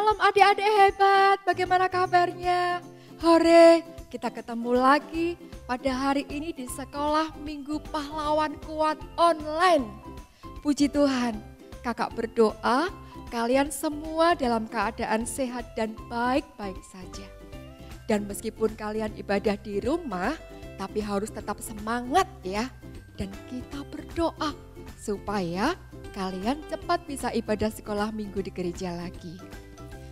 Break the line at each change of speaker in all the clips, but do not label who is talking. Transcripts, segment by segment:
malam adik-adik hebat, bagaimana kabarnya? Hore, kita ketemu lagi pada hari ini di Sekolah Minggu Pahlawan Kuat Online. Puji Tuhan, kakak berdoa kalian semua dalam keadaan sehat dan baik-baik saja. Dan meskipun kalian ibadah di rumah, tapi harus tetap semangat ya. Dan kita berdoa supaya kalian cepat bisa ibadah sekolah minggu di gereja lagi.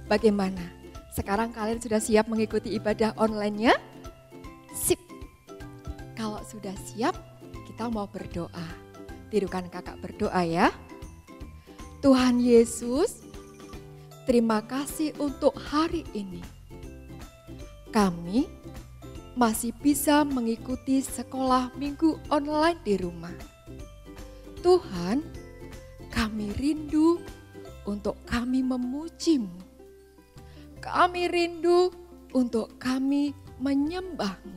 Bagaimana? Sekarang kalian sudah siap mengikuti ibadah online-nya? Sip. Kalau sudah siap, kita mau berdoa. Tirukan kakak berdoa ya. Tuhan Yesus, terima kasih untuk hari ini. Kami masih bisa mengikuti sekolah minggu online di rumah. Tuhan, kami rindu untuk kami memuji-Mu. Kami rindu untuk kami menyembah-Mu.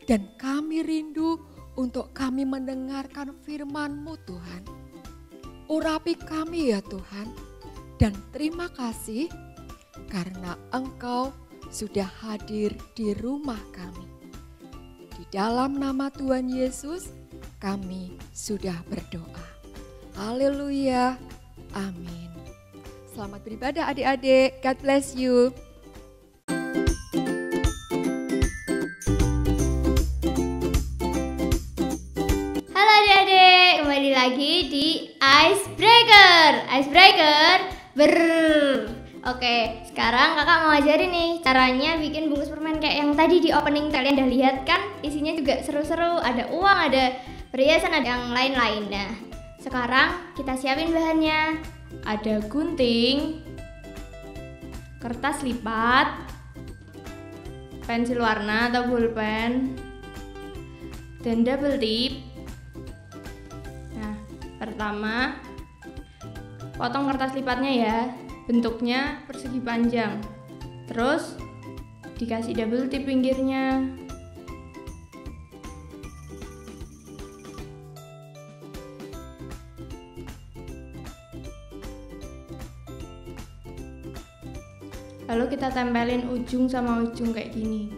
Dan kami rindu untuk kami mendengarkan firman-Mu Tuhan. Urapi kami ya Tuhan. Dan terima kasih karena Engkau sudah hadir di rumah kami. Di dalam nama Tuhan Yesus, kami sudah berdoa. Haleluya. Amin. Selamat beribadah adik-adik. God bless you.
Halo adik-adik, kembali lagi di Icebreaker. Oke, sekarang kakak mau ajarin nih caranya bikin bungkus permen kayak yang tadi di opening. Kalian udah lihat kan, isinya juga seru-seru. Ada uang, ada perhiasan, ada yang lain-lain. Nah, sekarang kita siapin bahannya. Ada gunting, kertas lipat, pensil warna atau bolpen, dan double tip. Nah, pertama potong kertas lipatnya ya, bentuknya persegi panjang. Terus dikasih double tip pinggirnya. Lalu kita tempelin ujung sama ujung kayak gini.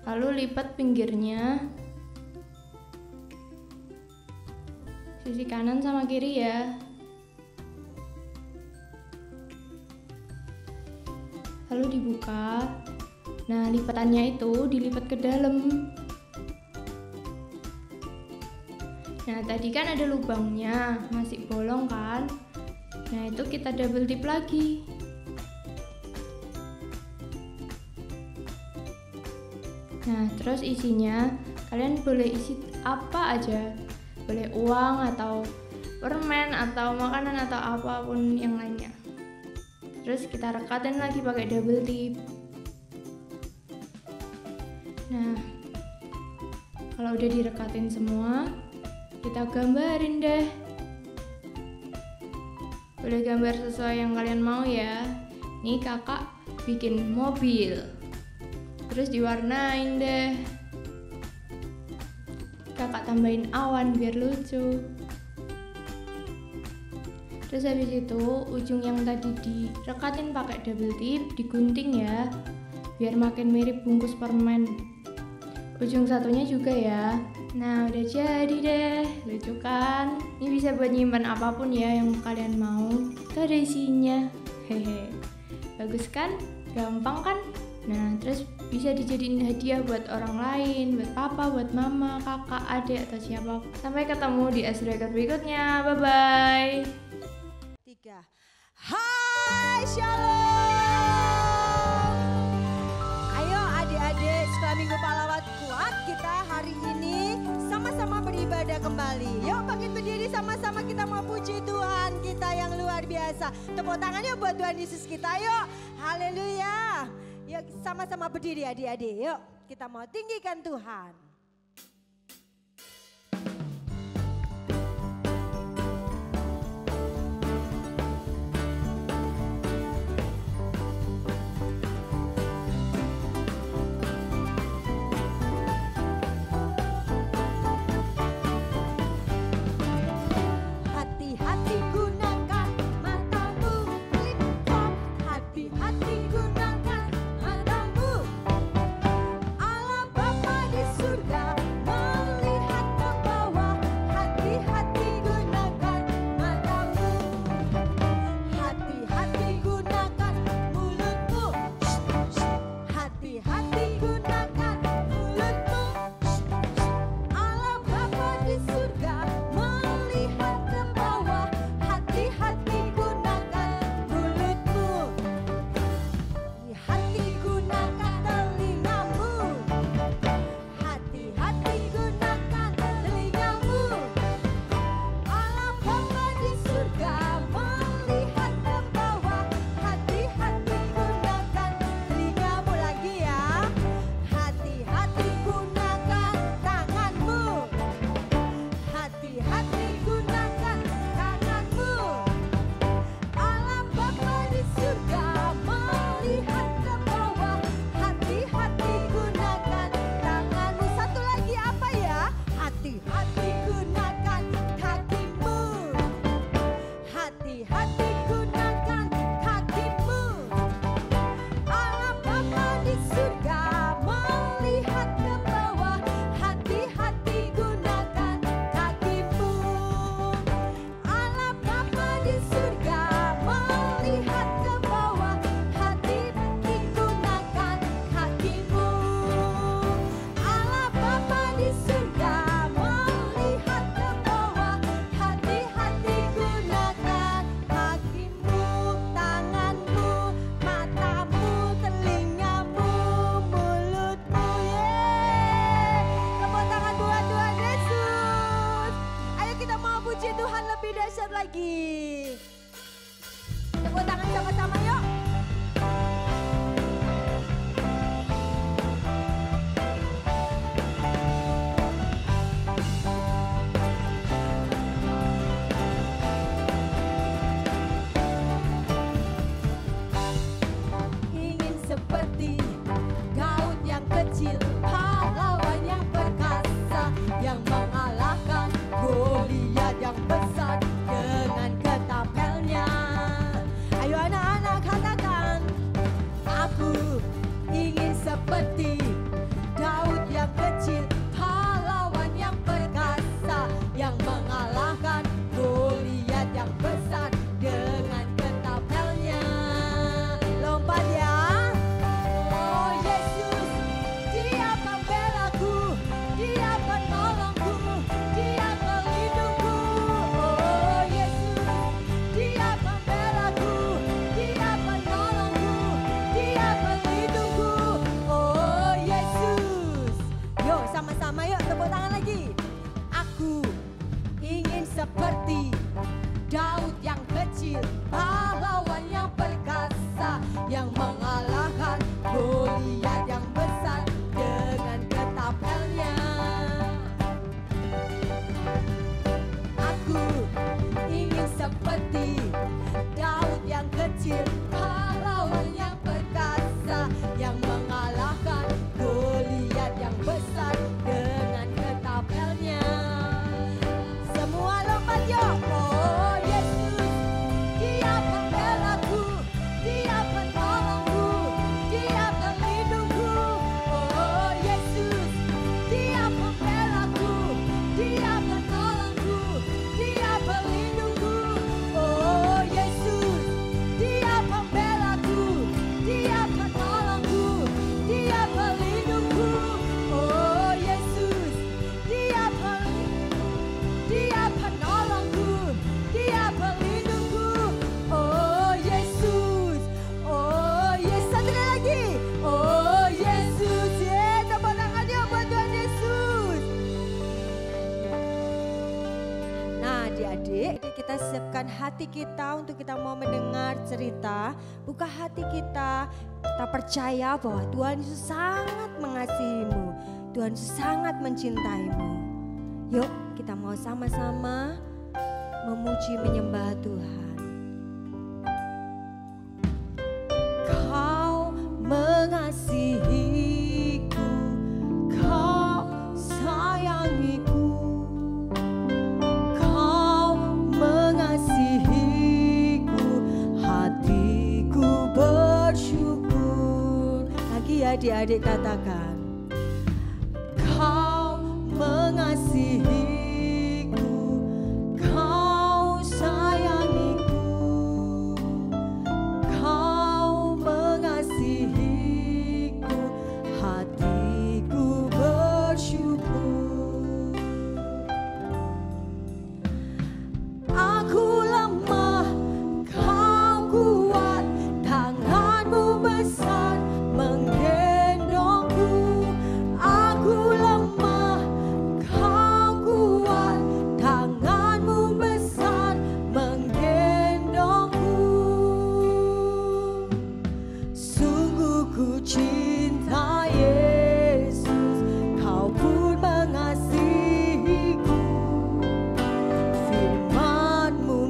Lalu lipat pinggirnya. Sisi kanan sama kiri ya. Lalu dibuka. Nah, lipatannya itu dilipat ke dalam. Nah, tadi kan ada lubangnya, masih bolong kan? Nah, itu kita double tip lagi. Nah, terus isinya kalian boleh isi apa aja. Boleh uang atau permen atau makanan atau apapun yang lainnya. Terus kita rekatin lagi pakai double tip. Nah, kalau udah direkatin semua, kita gambarin deh. Boleh gambar sesuai yang kalian mau ya. Nih kakak bikin mobil. Terus diwarnain deh. Kakak tambahin awan biar lucu. Terus habis itu ujung yang tadi direkatin pakai double tip digunting ya, biar makin mirip bungkus permen. Ujung satunya juga ya. Nah, udah jadi deh. Lucu kan? Ini bisa buat nyimpan apapun ya yang kalian mau. Itu ada isinya. Hehe. Bagus kan? Gampang kan? Nah, terus bisa dijadiin hadiah buat orang lain, buat papa, buat mama, kakak, adik, atau siapa. Sampai ketemu di Icebreaker berikutnya. Bye-bye.
3. Hai, Shalom. Ayo adik-adik Sekolah Minggu Pahlawan Kuat, kita hari ini sama-sama beribadah kembali. Yuk bangkit berdiri sama-sama, kita mau puji Tuhan kita yang luar biasa. Tepuk tangannya buat Tuhan Yesus kita, yuk. Haleluya. Yuk sama-sama berdiri adik-adik, yuk kita mau tinggikan Tuhan. Hati-hati yang kecil, pahlawan yang perkasa, yang mengalahkan Goliat yang besar dengan ketapelnya. Semua lompat yuk. Oh Yesus, Dia pembelaku, Dia penolongku, Dia pelindungku. Oh Yesus, Dia pembelaku, Dia penolongku, Dia pelindungku. Oh Yesus, Dia pembelaku, Dia penolongku, Dia pelindungku. Oh Yesus, Dia penolongku, Dia pelindungku. Oh Yesus, oh Yesus, satu kali lagi. Oh Yesus, tepuk tangan yuk buat Tuhan Yesus. Nah adik-adik, kita siapkan hati kita untuk kita mau mendengar cerita. Buka hati kita, kita percaya bahwa Tuhan Yesus sangat mengasihimu, Tuhan Yesus sangat mencintaimu. Yuk kita mau sama-sama memuji menyembah Tuhan. Kau mengasihiku, Kau sayangiku, Kau mengasihiku, hatiku bersyukur. Lagi ya adik-adik katakan. Kau mengasihiku, Kau sayangiku, Kau mengasihiku, hatiku bersyukur. Aku lemah, Kau kuat, tanganmu besar menggendongku. Aku lemah, Kau kuat, tanganmu besar menggendongku. Sungguh ku cinta Yesus, Kau pun mengasihiku. Firman-Mu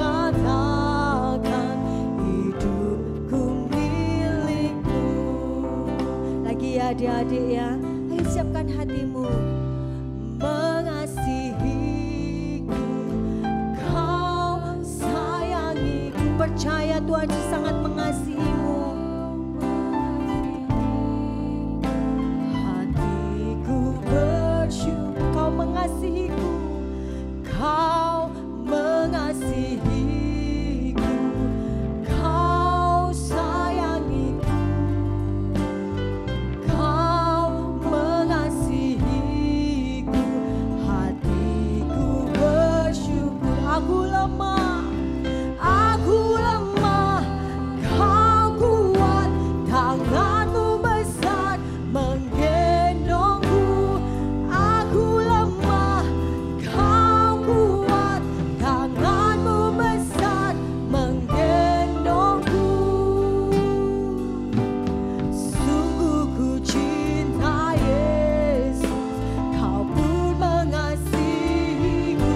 mengatakan hidupku milik-Mu. Lagi ya adik-adik ya, ayo siapkan hatimu. Mengasihiku, Kau sayangiku. Percaya Tuhan Yesus sangat mengasihimu. Hatiku bersyukur, Kau mengasihiku, Kau mengasihiku, Kau sayangiku, Kau mengasihiku, hatiku bersyukur. Aku lemah, Kau kuat, tanganmu besar menggendongku. Aku lemah, Kau kuat, tanganmu besar menggendongku. Sungguh ku cinta Yesus, Kau pun mengasihiku.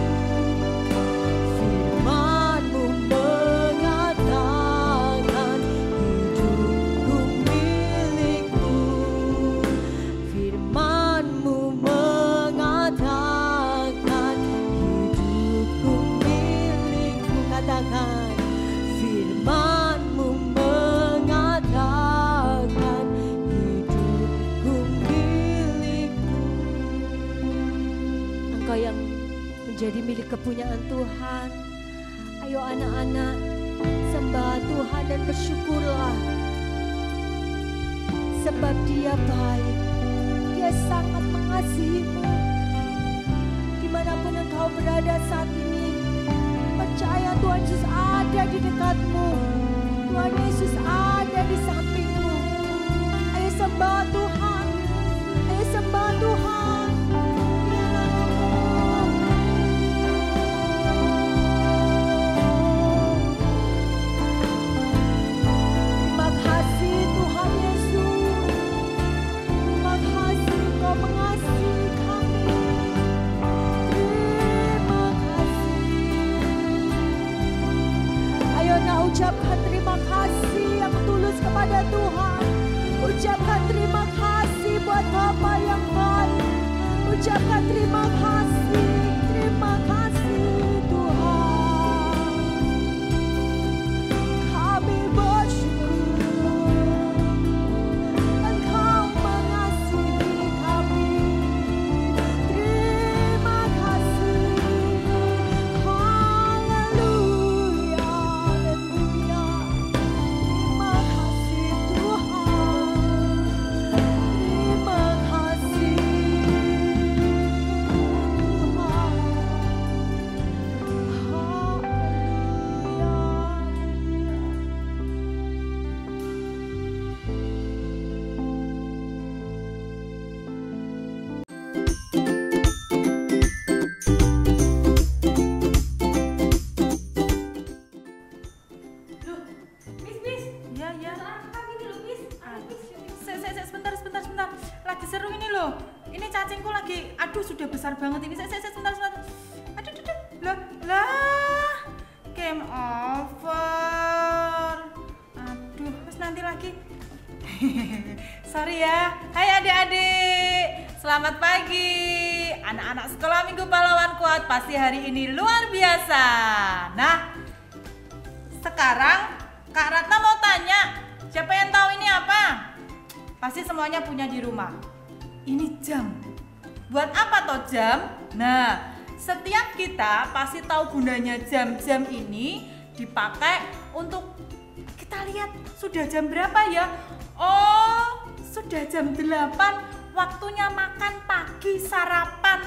Firman-Mu mengatakan hidupku milik-Mu. Firman-Mu mengatakan hidupku milik-Mu. Katakan, Firman-Mu mengatakan hidupku milik-Mu. Engkau yang menjadi milik kepunyaan Tuhan. Ayo anak-anak, sembah Tuhan dan bersyukurlah. Sebab Dia baik, Dia sangat mengasihimu. Dimanapun engkau berada saat ini, percaya Tuhan Yesus ada di dekatmu. Tuhan Yesus ada di sampingmu. Ayo sembah Tuhan, ayo sembah Tuhan. Terima kasih Tuhan Yesus. Terima kasih Kau mengasihi kami. Terima kasih. Ayo ucapkan terima kasih yang tulus kepada Tuhan. Ucapkan terima kasih buat Bapa yang baik. Ucapkan terima kasih Tuhan. Kami bersyukur Engkau mengasihi kami. Terima kasih. Haleluya, haleluya. Terima kasih Tuhan. Terima kasih Tuhan.
Miss, ya. Sebentar. Lagi seru ini loh. Ini cacingku lagi, aduh sudah besar banget ini. Sebentar. Aduh. Lah. Game over. Aduh, terus nanti lagi. Sorry ya. Hai adik-adik. Selamat pagi. Anak-anak sekolah Minggu Pahlawan Kuat pasti hari ini luar biasa. Nah, sekarang Kak Ratna mau tanya, siapa yang tahu ini apa? Pasti semuanya punya di rumah. Ini jam. Buat apa toh jam? Nah, setiap kita pasti tahu gunanya jam. Jam ini dipakai untuk kita lihat sudah jam berapa ya? Oh, sudah jam 8, waktunya makan pagi, sarapan.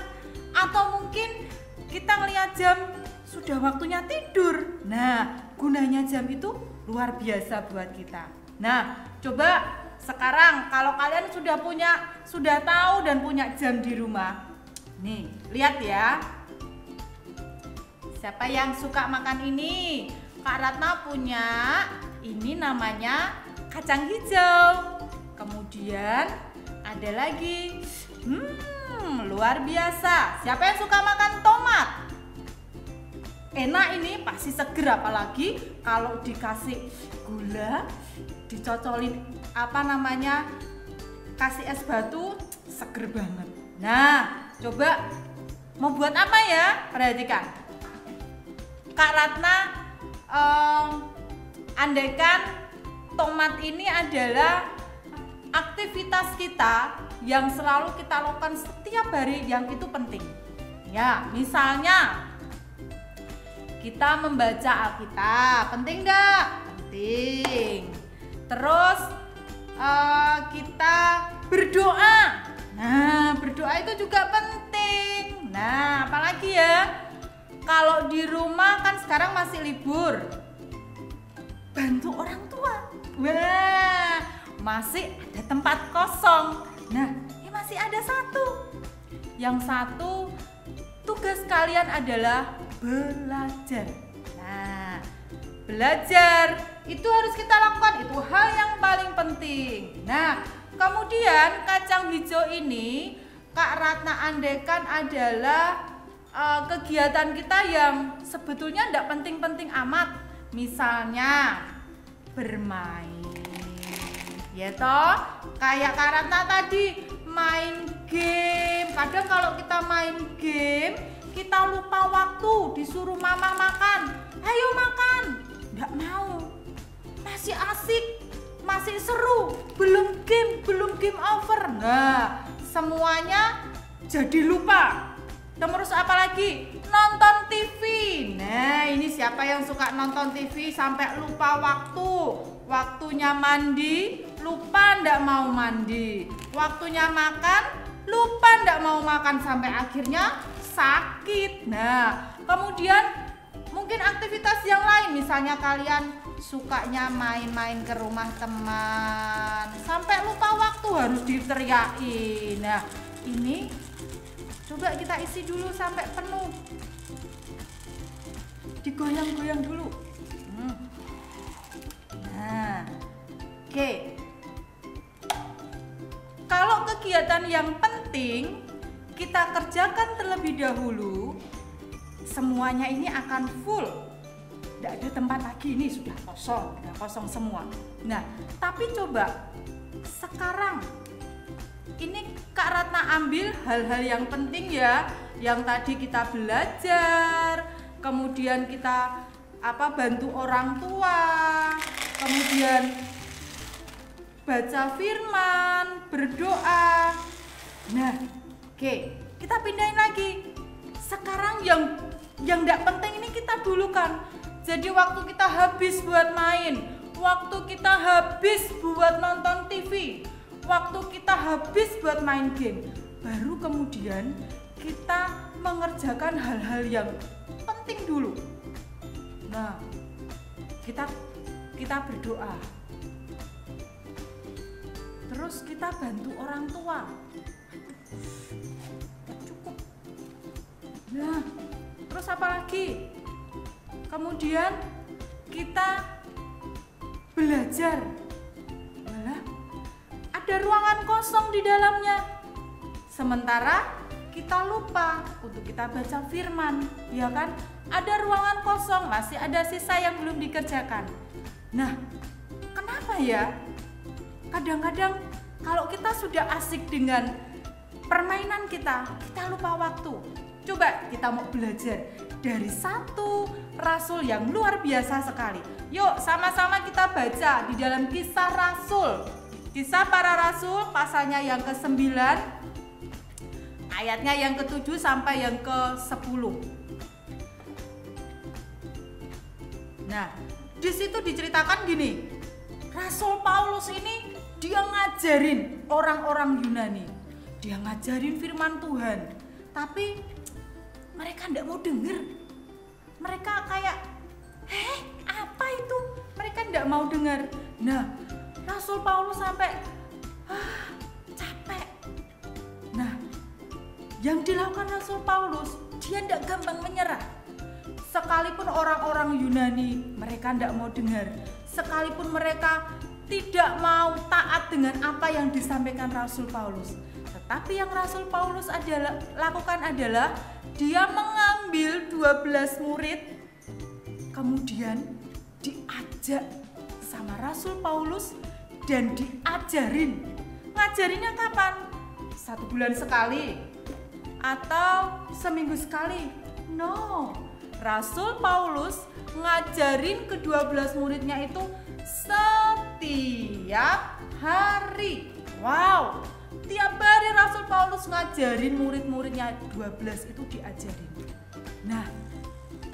Atau mungkin kita ngelihat jam sudah waktunya tidur. Nah, gunanya jam itu luar biasa buat kita. Nah, coba sekarang kalau kalian sudah tahu dan punya jam di rumah. Nih, lihat ya. Siapa yang suka makan ini? Kak Ratna punya, ini namanya kacang hijau. Kemudian ada lagi, luar biasa. Siapa yang suka makan tomat? Enak ini, pasti seger, apalagi kalau dikasih gula, dicocolin kasih es batu, seger banget. Nah, coba mau buat apa ya? Perhatikan. Kak Ratna andaikan tomat ini adalah aktivitas kita yang selalu kita lakukan setiap hari yang itu penting. Ya, misalnya kita membaca Alkitab, penting enggak? Penting. Terus kita berdoa. Nah, berdoa itu juga penting. Nah, apalagi ya? Kalau di rumah kan sekarang masih libur. Bantu orang tua. Wah, masih ada tempat kosong. Nah, ini masih ada satu. Yang satu, tugas kalian adalah belajar. Nah, belajar itu harus kita lakukan, itu hal yang paling penting. Nah, kemudian kacang hijau ini Kak Ratna andaikan adalah kegiatan kita yang sebetulnya tidak penting-penting amat. Misalnya bermain, ya toh, kayak Kak Ratna tadi main game. Kadang kalau kita main game, kita lupa waktu, disuruh mama makan, ayo makan, nggak mau, masih asik, masih seru, belum game over. Nah, semuanya jadi lupa. Terus apa lagi? Nonton TV. Nah, ini siapa yang suka nonton TV sampai lupa waktu? Waktunya mandi, lupa ndak mau mandi. Waktunya makan, lupa ndak mau makan sampai akhirnya sakit. Nah, kemudian mungkin aktivitas yang lain, misalnya kalian sukanya main-main ke rumah teman sampai lupa waktu, harus diteriakin. Nah, ini coba kita isi dulu sampai penuh, digoyang-goyang dulu. Nah, oke. Kalau kegiatan yang penting kita kerjakan terlebih dahulu, semuanya ini akan full. tidak ada tempat lagi, ini sudah kosong semua. Nah, tapi coba sekarang ini Kak Ratna ambil hal-hal yang penting ya, yang tadi kita belajar, kemudian kita bantu orang tua, kemudian baca firman, berdoa. Nah, oke, kita pindahin lagi. Sekarang yang tidak penting ini kita dulukan. Jadi waktu kita habis buat main, waktu kita habis buat nonton TV, waktu kita habis buat main game, baru kemudian kita mengerjakan hal-hal yang penting dulu. Nah, kita berdoa. Terus kita bantu orang tua. Cukup. Nah, terus apa lagi? Kemudian kita belajar. Malah ada ruangan kosong di dalamnya. Sementara kita lupa untuk kita baca firman, ya kan? Ada ruangan kosong, masih ada sisa yang belum dikerjakan. Nah, kenapa ya? Kadang-kadang kalau kita sudah asik dengan permainan kita lupa waktu. Coba kita mau belajar dari satu rasul yang luar biasa sekali. Yuk sama-sama kita baca di dalam Kisah Rasul. Kisah Para Rasul pasalnya yang ke-9, ayatnya yang ke-7 sampai yang ke-10. Nah, di situ diceritakan gini. Rasul Paulus ini dia ngajarin orang-orang Yunani. Dia ngajarin firman Tuhan. Tapi mereka tidak mau dengar. Mereka kayak, apa itu? Mereka tidak mau dengar. Nah, Rasul Paulus sampai capek. Nah, yang dilakukan Rasul Paulus, dia tidak gampang menyerah. Sekalipun orang-orang Yunani mereka tidak mau dengar, sekalipun mereka tidak mau taat dengan apa yang disampaikan Rasul Paulus, tetapi yang Rasul Paulus lakukan adalah dia mengambil 12 murid, kemudian diajak sama Rasul Paulus dan diajarin. Ngajarinnya kapan? 1 bulan sekali atau seminggu sekali? No, Rasul Paulus ngajarin ke-12 muridnya itu setiap hari. Wow, tiap hari Rasul Paulus ngajarin murid-muridnya, 12 itu diajarin. Nah,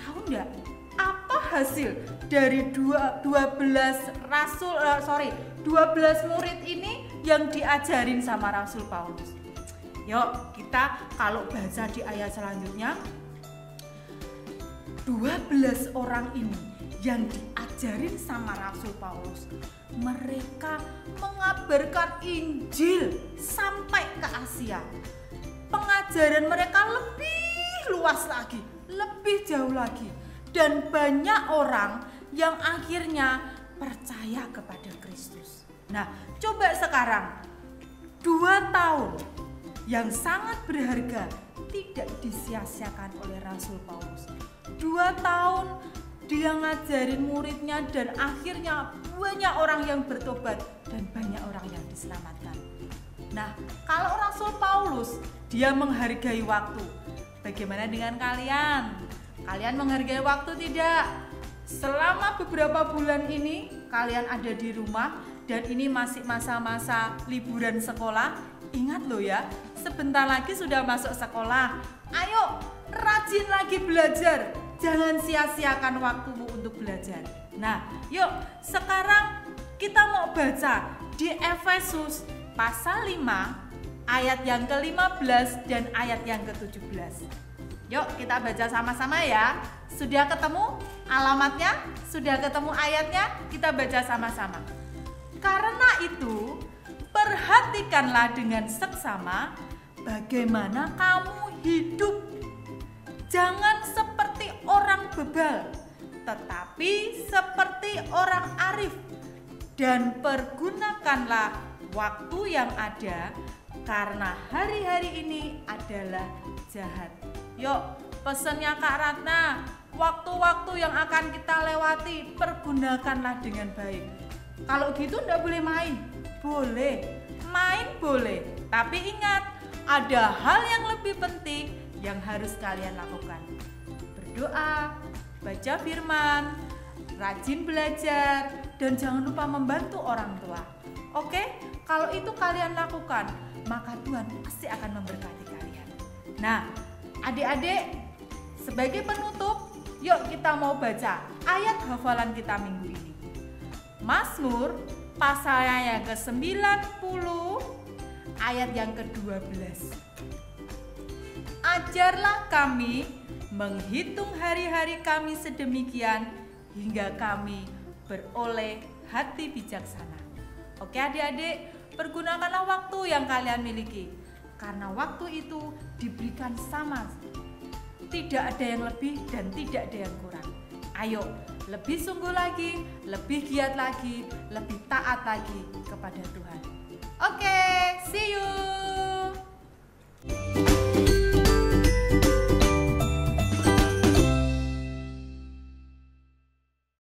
tahu enggak apa hasil dari 12 murid ini yang diajarin sama Rasul Paulus? Yuk, kita kalau baca di ayat selanjutnya, 12 orang ini yang diajarin sama Rasul Paulus, mereka mengabarkan Injil sampai ke Asia. Pengajaran mereka lebih luas lagi, lebih jauh lagi, dan banyak orang yang akhirnya percaya kepada Kristus. Nah, coba sekarang 2 tahun yang sangat berharga tidak disia-siakan oleh Rasul Paulus. 2 tahun dia ngajarin muridnya dan akhirnya banyak orang yang bertobat dan banyak orang yang diselamatkan. Nah, kalau Rasul Paulus dia menghargai waktu, bagaimana dengan kalian? Kalian menghargai waktu tidak? Selama beberapa bulan ini kalian ada di rumah dan ini masih masa-masa liburan sekolah. Ingat loh ya, sebentar lagi sudah masuk sekolah. Ayo rajin lagi belajar. Jangan sia-siakan waktumu untuk belajar. Nah, yuk sekarang kita mau baca di Efesus pasal 5 ayat yang ke-15 dan ayat yang ke-17. Yuk kita baca sama-sama ya. Sudah ketemu alamatnya? Sudah ketemu ayatnya? Kita baca sama-sama. Karena itu, perhatikanlah dengan seksama bagaimana kamu hidup. Jangan seperti orang bebal, tetapi seperti orang arif. Dan pergunakanlah waktu yang ada, karena hari-hari ini adalah jahat. Yuk, pesannya Kak Ratna, waktu-waktu yang akan kita lewati pergunakanlah dengan baik. Kalau gitu enggak boleh main. Boleh, main boleh. Tapi ingat, ada hal yang lebih penting yang harus kalian lakukan. Berdoa, baca firman, rajin belajar, dan jangan lupa membantu orang tua. Oke, kalau itu kalian lakukan, maka Tuhan pasti akan memberkati kalian. Nah, adik-adik, sebagai penutup, yuk kita mau baca ayat hafalan kita minggu ini. Mazmur pasal yang ke-90 ayat yang ke-12. Ajarlah kami menghitung hari-hari kami sedemikian hingga kami beroleh hati bijaksana. Oke adik-adik, pergunakanlah waktu yang kalian miliki, karena waktu itu diberikan sama. Tidak ada yang lebih dan tidak ada yang kurang. Ayo, lebih sungguh lagi, lebih giat lagi, lebih taat lagi kepada Tuhan. Oke, see you.